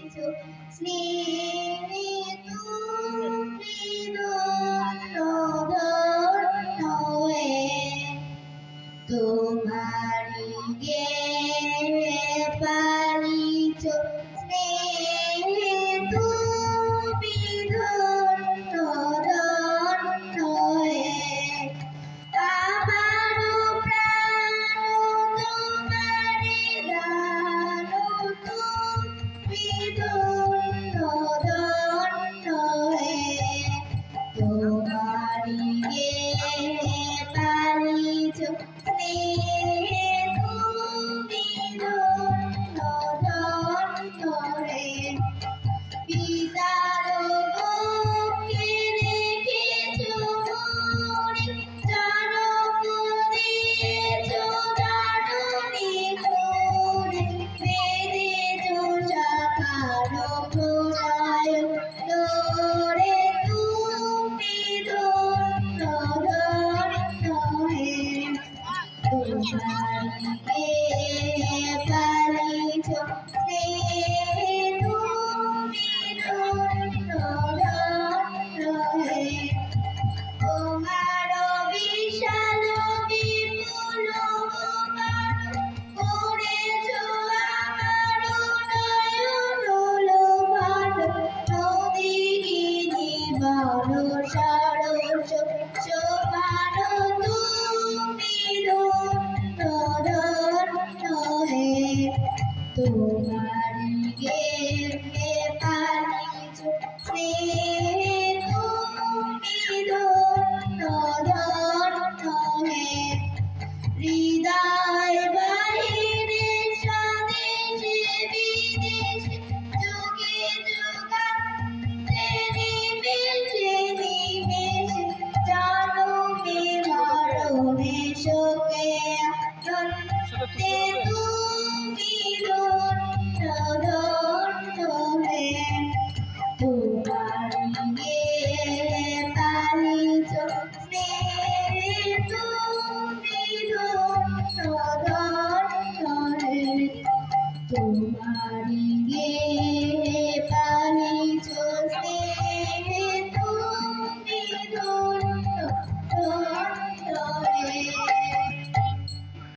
পালিছো স্নেহে তুমি ধন্য হয়ে তোমারি গে পালিছো স্নেহে তুমি ধন্য হয়ে আমারো প্রাণ তোমারে দান তুমি ধন্য হয়ে তোমারি গে পালিছো স্নেহে তুমি ধন্য হয়ে পিতার বুকে রেখেছো মোরে জনম দিয়েছো জননী করে বেঁধেছো শাখার প্রলয় ডোরে তুমি ধন্য হয়ে তোমাকে পালিছো স্নেহে তুমি ধন্য হয়ে তোমার বিশাল বিপুল উপকার করেছো আমার নয়ন লোভার নদীগিরি বরষার শোভার তুমি ধন্য হয়ে তোমারি গে পালিছো স্নেহে তুমি ধন্য হয়ে হৃদয় বাহিরে স্বদেশে বিদেশে যুগে যুগান্তে নিমেষে নিমেষে জনমে মরণে শোকে আনন্দে তুমি ধন্য হয়ে তোমারি গে পালিছো স্নেহে তুমি ধন্য হয়ে তোমারি গে পালিছো স্নেহে তুমি ধন্য